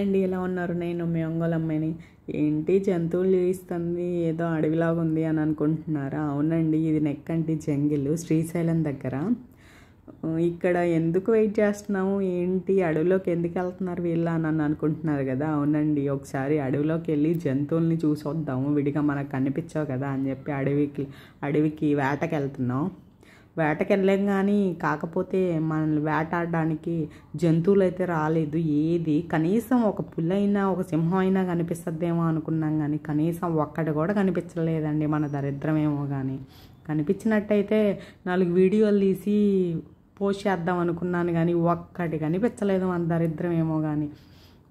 అండి ఎలా ఉన్నారు? నేను మీ ఒంగోలు అమ్మాయిని. ఏంటి జంతువులు చూపిస్తుంది, ఏదో అడవిలాగా ఉంది అని అనుకుంటున్నారా? అవునండి, ఇది నెక్కంటి జంగిల్ శ్రీశైలం దగ్గర. ఇక్కడ ఎందుకు వెయిట్ చేస్తున్నాము, ఏంటి అడవిలోకి ఎందుకు వెళ్తున్నారు వీళ్ళ అని అనుకుంటున్నారు కదా. అవునండి, ఒకసారి అడవిలోకి వెళ్ళి జంతువుల్ని చూసి వద్దాము, విడిగా మనకు కనిపించావు కదా అని చెప్పి అడవికి వేటకి వెళ్తున్నాం. వేటకి వెళ్ళాం కానీ కాకపోతే మనల్ని వేటాడడానికి జంతువులు అయితే రాలేదు. ఏది కనీసం ఒక పులైనా ఒక సింహం అయినా కనిపిస్తుందేమో అనుకున్నాం కానీ కనీసం ఒక్కటి కూడా కనిపించలేదండి. మన దరిద్రమేమో కానీ. కనిపించినట్టయితే 4 వీడియోలు తీసి పోస్ట్ చేద్దాం అనుకున్నాను కానీ ఒక్కటి కనిపించలేదు. మన దరిద్రమేమో కానీ.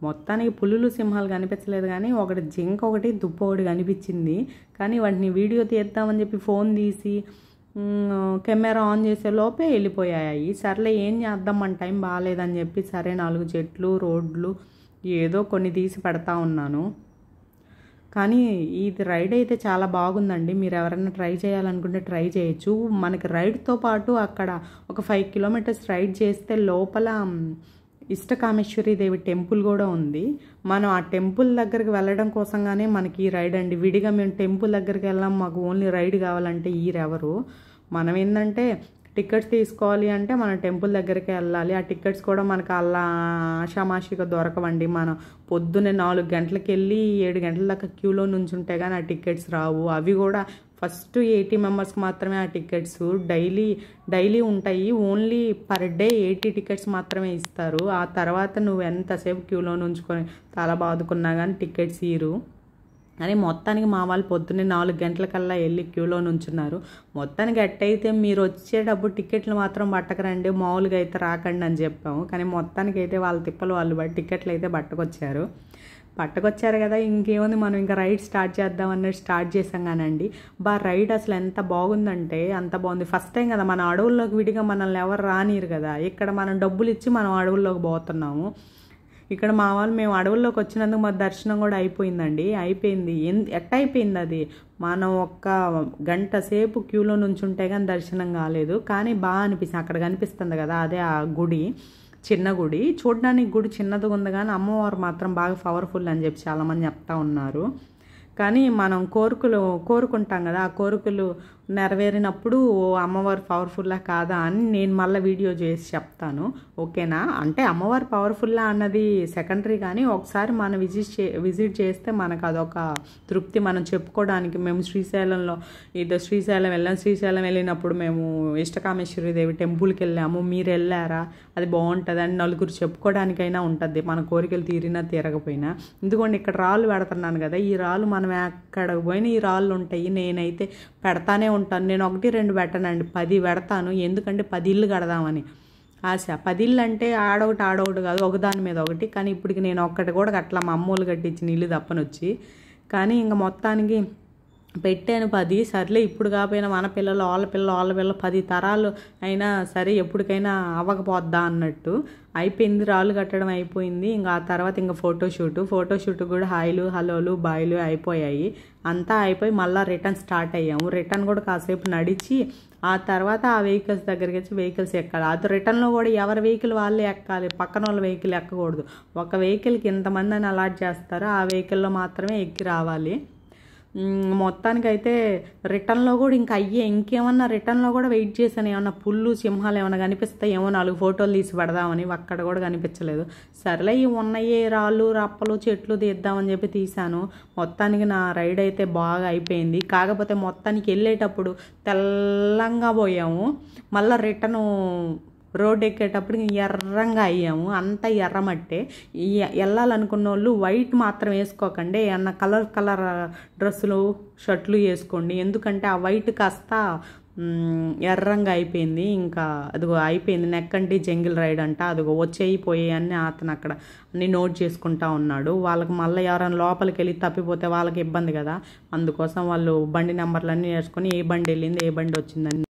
మొత్తానికి పులులు సింహాలు కనిపించలేదు కానీ ఒకటి జింక ఒకటి దుప్ప ఒకటి కనిపించింది. కానీ వాటిని వీడియో తీద్దామని చెప్పి ఫోన్ తీసి కెమెరా ఆన్ చేసే లోపే వెళ్ళిపోయాయి. సర్లే ఏం చేద్దాం, మన టైం బాగాలేదని చెప్పి సరే 4 చెట్లు రోడ్లు ఏదో కొన్ని తీసి పెడతా ఉన్నాను. కానీ ఇది రైడ్ అయితే చాలా బాగుందండి. మీరు ఎవరైనా ట్రై చేయాలనుకుంటే ట్రై చేయొచ్చు. మనకి రైడ్తో పాటు అక్కడ ఒక 5 కిలోమీటర్స్ రైడ్ చేస్తే లోపల ఇష్టకామేశ్వరి దేవి టెంపుల్ కూడా ఉంది. మనం ఆ టెంపుల్ దగ్గరికి వెళ్ళడం కోసంగానే మనకి ఈ రైడ్ అండి. విడిగా మేము టెంపుల్ దగ్గరికి వెళ్ళాం, మాకు ఓన్లీ రైడ్ కావాలంటే ఈరెవరు. మనం ఏంటంటే టికెట్స్ తీసుకోవాలి అంటే మనం టెంపుల్ దగ్గరికి వెళ్ళాలి. ఆ టికెట్స్ కూడా మనకు అలా ఆషామాషిగా దొరకవండి. మనం పొద్దున్నే 4 గంటలకు వెళ్ళి 7 గంటల దాకా క్యూలో నుంచుంటే కానీ ఆ టికెట్స్ రావు. అవి కూడా ఫస్ట్ 80 మెంబర్స్కి మాత్రమే ఆ టికెట్స్. డైలీ ఉంటాయి. ఓన్లీ పర్ డే 80 టికెట్స్ మాత్రమే ఇస్తారు. ఆ తర్వాత నువ్వు ఎంతసేపు క్యూలో నుంచుకొని తల బాదుకున్నా కానీ టికెట్స్ ఇయ్యరు. అని మొత్తానికి మా వాళ్ళు పొద్దున్నే 4 గంటలకల్లా వెళ్ళి క్యూలో నుంచున్నారు. మొత్తానికి ఎట్టయితే మీరు వచ్చేటప్పుడు టికెట్లు మాత్రం పట్టకరండి, మామూలుగా అయితే రాకండి అని చెప్పాము. కానీ మొత్తానికి అయితే వాళ్ళ తిప్పలు వాళ్ళు బట్టి టికెట్లు అయితే పట్టుకొచ్చారు కదా. ఇంకేముంది, మనం ఇంకా రైడ్ స్టార్ట్ చేద్దాం అన్నట్టు స్టార్ట్ చేసాం కానండి. రైడ్ అసలు ఎంత బాగుందంటే అంత బాగుంది. ఫస్ట్ టైం కదా మన అడవుల్లోకి విడిగా మనల్ని ఎవరు రానిరు కదా. ఇక్కడ మనం డబ్బులు ఇచ్చి మనం అడవుల్లోకి పోతున్నాము. ఇక్కడ మా వాళ్ళు మేము అడవుల్లోకి వచ్చినందుకు మా దర్శనం కూడా అయిపోయిందండి. అయిపోయింది. అయిపోయింది అది. మనం ఒక్క గంట సేపు క్యూలో నుంచుంటే కానీ దర్శనం కాలేదు. కానీ బాగా అనిపిస్తుంది. అక్కడ కనిపిస్తుంది కదా, అదే ఆ గుడి, చిన్న గుడి. చూడడానికి గుడి చిన్నదిగా ఉంది కానీ అమ్మవారు మాత్రం బాగా పవర్ఫుల్ అని చెప్పి చాలామంది చెప్తా ఉన్నారు. కానీ మనం కోరుకుంటాం కదా, ఆ కోరికలు నెరవేరినప్పుడు అమ్మవారు పవర్ఫుల్లా కాదా అని నేను మళ్ళీ వీడియో చేసి చెప్తాను. ఓకేనా? అంటే అమ్మవారు పవర్ఫుల్లా అన్నది సెకండరీ, కానీ ఒకసారి మనం విజిట్ చేస్తే మనకు అదొక తృప్తి. మనం చెప్పుకోవడానికి మేము శ్రీశైలం వెళ్ళాం. శ్రీశైలం వెళ్ళినప్పుడు మేము ఇష్టకామేశ్వరి దేవి టెంపుల్కి వెళ్ళాము, మీరు వెళ్ళారా, అది బాగుంటుంది అని నలుగురు చెప్పుకోవడానికైనా ఉంటుంది, మన కోరికలు తీరినా తీరకపోయినా. ఎందుకంటే ఇక్కడ రాళ్ళు పెడుతున్నాను కదా, ఈ రాళ్ళు మనం ఎక్కడికి పోయినా ఈ రాళ్ళు ఉంటాయి. నేనైతే పెడతానే ఉంటాను. నేను 1-2 పెట్టనండి, 10 పెడతాను. ఎందుకంటే 10 ఇల్లు కడదామని ఆశ. 10 ఇల్లు అంటే ఆడొకటి కాదు, ఒకదాని మీద ఒకటి. కానీ ఇప్పటికి నేను ఒక్కటి కూడా కట్టలా, మా అమ్మోళ్ళు కట్టించిన ఇల్లు తప్పనొచ్చి. కానీ ఇంక మొత్తానికి పెట్టాను 10. సర్లే ఇప్పుడు కాకపోయినా మన పిల్లలు వాళ్ళ పిల్లలు 10 తరాలు అయినా సరే ఎప్పటికైనా అవ్వకపోద్దా అన్నట్టు అయిపోయింది. రాళ్ళు కట్టడం అయిపోయింది. ఇంకా ఆ తర్వాత ఇంకా ఫోటోషూట్ కూడా హాయిలు హలోలు బాయిలు అయిపోయాయి. అంతా అయిపోయి మళ్ళీ రిటర్న్ స్టార్ట్ అయ్యాము. రిటర్న్ కూడా కాసేపు నడిచి ఆ తర్వాత ఆ వెహికల్స్ దగ్గరికి వచ్చి వెహికల్స్ ఎక్కాలి. అది రిటర్న్లో కూడా ఎవరి వెహికల్ వాళ్ళే ఎక్కాలి, పక్కన వాళ్ళ వెహికల్ ఎక్కకూడదు. ఒక వెహికల్కి ఎంతమంది అని అలాట్ చేస్తారో ఆ వెహికల్లో మాత్రమే ఎక్కి రావాలి. మొత్తానికైతే రిటర్న్లో కూడా ఇంకేమన్నా రిటర్న్లో కూడా వెయిట్ చేశాను. ఏమన్నా పుల్లు సింహాలు ఏమైనా కనిపిస్తాయి ఏమో 4 ఫోటోలు తీసి పెడదామని. అక్కడ కూడా కనిపించలేదు. సర్లే ఇవి ఉన్నాయి రాళ్ళు రప్పలు చెట్లు తీద్దామని చెప్పి తీశాను. మొత్తానికి నా రైడ్ అయితే బాగా అయిపోయింది. కాకపోతే మొత్తానికి వెళ్ళేటప్పుడు తెల్లంగా పోయాము, మళ్ళీ రిటర్ను రోడ్ ఎక్కేటప్పుడు ఎర్రంగా అయ్యాము. అంతా ఎర్రమట్టే. వెళ్ళాలనుకున్న వాళ్ళు వైట్ మాత్రం వేసుకోకండి, ఏమన్నా కలర్ డ్రెస్సులు షర్ట్లు వేసుకోండి. ఎందుకంటే ఆ వైట్ కాస్త ఎర్రంగా అయిపోయింది. ఇంకా అదిగో అయిపోయింది. నెక్కంటి జంగిల్ రైడ్ అంట. అదిగో వచ్చేయిపోయాయి అని అతను అక్కడ అన్ని నోట్ చేసుకుంటా ఉన్నాడు. వాళ్ళకి మళ్ళీ ఎవరైనా లోపలికి వెళ్ళి తప్పిపోతే వాళ్ళకి ఇబ్బంది కదా, అందుకోసం వాళ్ళు బండి నెంబర్లన్నీ వేసుకొని ఏ బండి వెళ్ళింది ఏ బండి వచ్చిందని